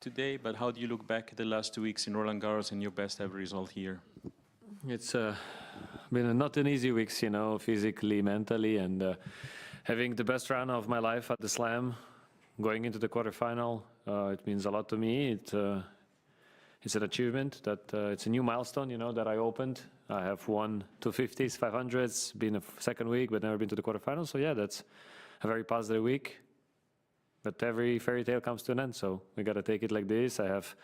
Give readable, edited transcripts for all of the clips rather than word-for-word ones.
today, but how do you look back at the last 2 weeks in Roland Garros and your best ever result here? It's been not an easy weeks, physically, mentally, and having the best round of my life at the Slam, going into the quarterfinal, it means a lot to me. It's an achievement that it's a new milestone, that I opened. I have won 250s, 500s, been a second week, but never been to the quarterfinals. So yeah, that's a very positive week. But every fairy tale comes to an end, so we got to take it like this. I have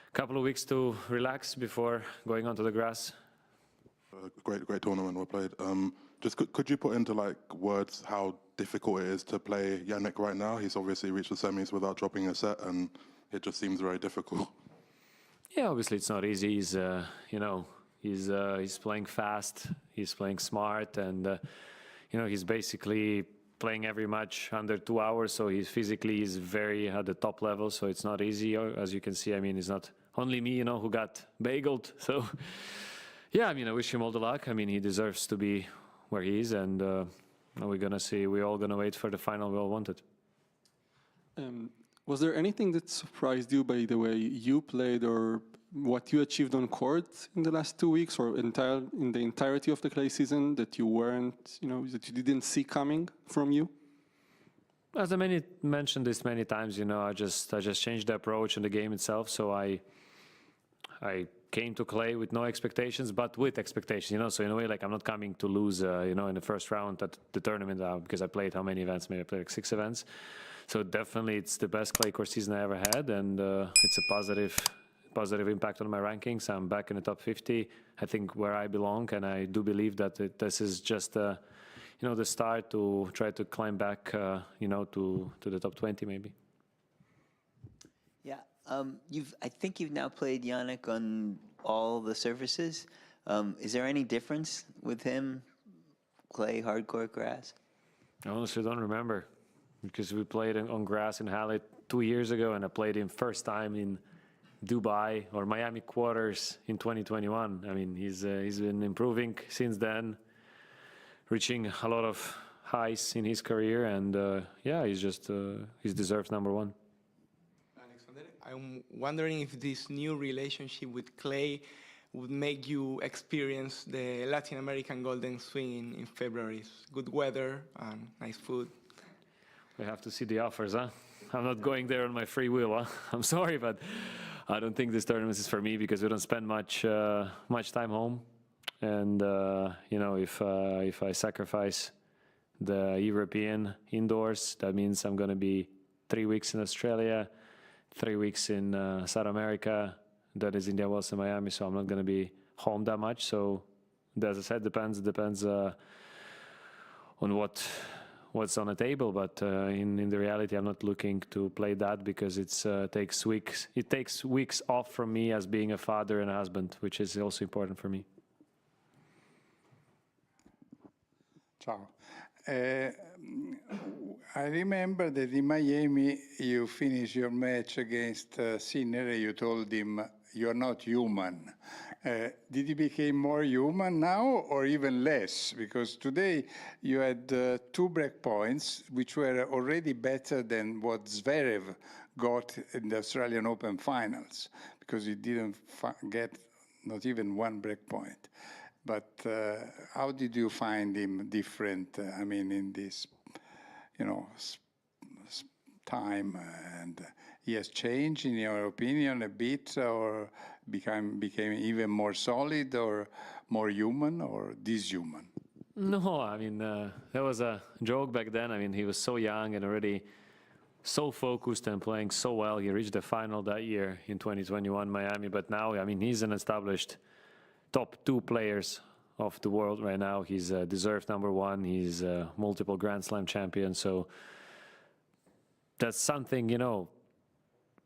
a couple of weeks to relax before going onto the grass. Great tournament we played. Just could you put into words how difficult it is to play Yannick right now? He's obviously reached the semis without dropping a set, and it just seems very difficult. Yeah, obviously it's not easy. He's playing fast, he's playing smart, and he's basically playing every match under 2 hours, so he's very at the top level, so it's not easy. As you can see, it's not only me, who got bageled. So yeah, I wish him all the luck. He deserves to be where he is, and we're gonna see. We're all gonna wait for the final we all wanted. Was there anything that surprised you by the way you played or what you achieved on court in the last 2 weeks or in the entirety of the clay season that you weren't, that you didn't see coming from you? As I mentioned this many times, I just changed the approach in the game itself. So I came to clay with no expectations, but with expectations, So in a way, I'm not coming to lose, in the first round at the tournament because I played how many events? Maybe I played 6 events. So definitely it's the best clay court season I ever had, and it's a positive impact on my rankings. I'm back in the top 50, I think, where I belong, and I do believe that this is just the start to try to climb back, to the top 20 maybe. Yeah, I think you've now played Yannick on all the surfaces. Is there any difference with him, clay, hardcourt, grass? I honestly don't remember, because we played on grass in Halle 2 years ago, and I played him first time in Dubai or Miami quarters in 2021. He's been improving since then, reaching a lot of highs in his career, and yeah, he's deserves number one. Alexander, I'm wondering if this new relationship with clay would make you experience the Latin American Golden Swing in February. Good weather and nice food. We have to see the offers, huh? I'm not going there on my free will, huh? I'm sorry, but I don't think this tournament is for me because we don't spend much time home, and if I sacrifice the European indoors, that means I'm going to be 3 weeks in Australia, 3 weeks in South America. That is India, Wells, and Miami. So I'm not going to be home that much. So, as I said, depends on what's on the table, but in the reality, I'm not looking to play that because it takes weeks off from me as being a father and a husband, which is also important for me. Ciao. I remember that in Miami you finished your match against Sinner. You told him you're not human. Did he become more human now or even less? Because today you had 2 break points, which were already better than what Zverev got in the Australian Open finals, because he didn't get not even 1 break point. But how did you find him different, in this, time? And he has changed, in your opinion, a bit, or became even more solid, or more human, or dishuman? No, that was a joke back then. He was so young and already so focused and playing so well. He reached the final that year in 2021 Miami, but now, he's an established top 2 players of the world right now. He's deserved number 1. He's a multiple Grand Slam champion. So that's something,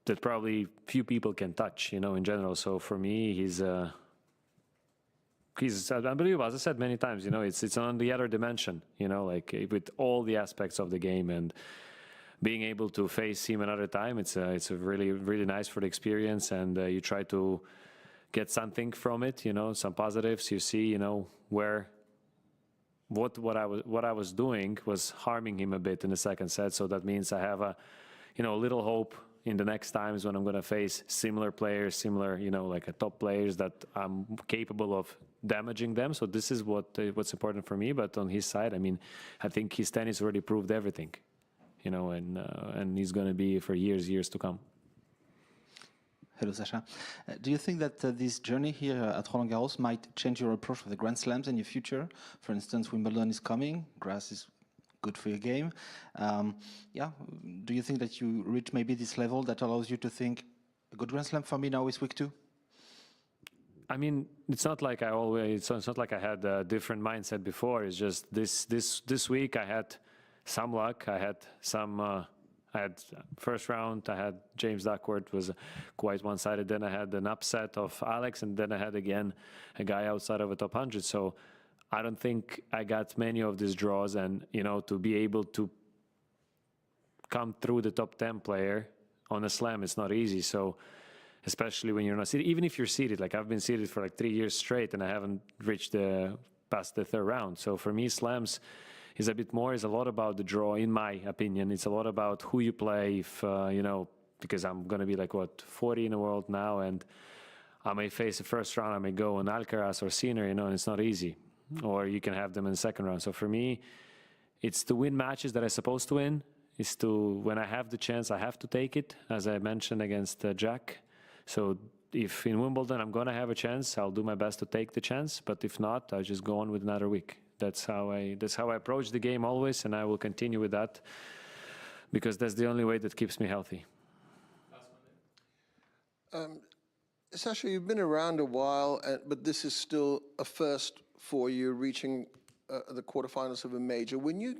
that probably few people can touch, in general. So for me, he's unbelievable. As I said many times, it's on the other dimension, with all the aspects of the game, and being able to face him another time, it's really, really nice for the experience, and you try to get something from it, some positives. You see, what I was doing was harming him a bit in the second set. So that means I have a little hope in the next times when I'm going to face similar players, similar, like a top players that I'm capable of damaging them. So this is what's important for me. But on his side, I mean, I think his tennis already proved everything, and he's going to be for years to come. Hello, Sasha. Do you think that this journey here at Roland Garros might change your approach for the Grand Slams in your future? For instance, Wimbledon is coming, grass is good for your game. Do you think that you reach maybe this level that allows you to think, a good Grand Slam for me now is week 2? I mean, it's not like it's not like I had a different mindset before. It's just this week I had some luck. I had first round, I had James Duckworth, was quite one-sided. Then I had an upset of Alex, and then I had again a guy outside of the top 100. So I don't think I got many of these draws, and to be able to come through the top 10 player on a slam, it's not easy. So especially when you're not seated, even if you're seated, like I've been seated for like 3 years straight, and I haven't reached past the third round. So for me, slams is a lot about the draw, in my opinion. It's a lot about who you play, if, because I'm going to be like, 40 in the world now, and I may face the first round, I may go on Alcaraz or Sinner, and it's not easy. Or you can have them in the second round. So for me, it's to win matches that I'm supposed to win. It's to, when I have the chance, I have to take it, as I mentioned against Jack. So if in Wimbledon I'm going to have a chance, I'll do my best to take the chance. But if not, I'll just go on with another week. That's how I approach the game always, and I will continue with that because that's the only way that keeps me healthy. Sasha, you've been around a while, but this is still a first for you, reaching the quarterfinals of a major. When you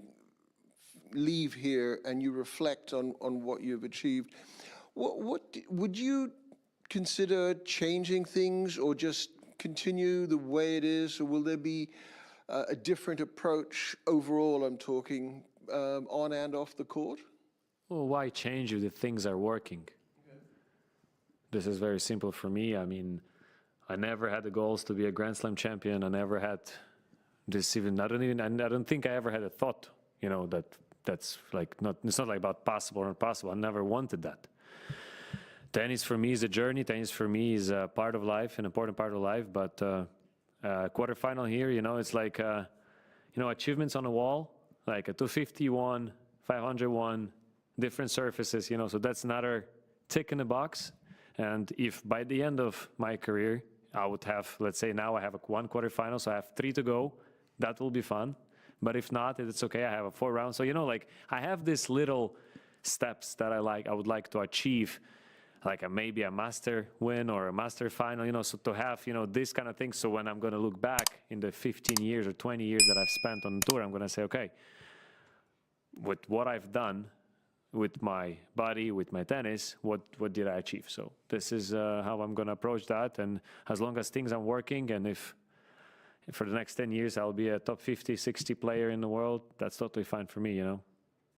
leave here and you reflect on what you've achieved, what would you consider changing things, or just continue the way it is, or will there be a different approach overall, I'm talking, on and off the court? Well, why change if the things are working? Okay. This is very simple for me. I mean, I never had the goals to be a Grand Slam champion. I never had this I don't think I ever had a thought, that's like it's not like about possible or impossible. I never wanted that. Tennis for me is a journey. Tennis for me is a part of life, an important part of life, but quarterfinal here, it's like, achievements on the wall, like a 251, 501, different surfaces, so that's another tick in the box. And if by the end of my career, I would have, let's say now I have one quarterfinal, so I have 3 to go, that will be fun. But if not, it's okay, I have a 4 round. So, I have these little steps that I would like to achieve, like maybe a master win or a master final, so to have, this kind of thing. So when I'm going to look back in the 15 years or 20 years that I've spent on the tour, I'm going to say, okay, with what I've done with my body, with my tennis, what did I achieve? So this is how I'm going to approach that. And as long as things are working, and if for the next 10 years I'll be a top 50, 60 player in the world, that's totally fine for me,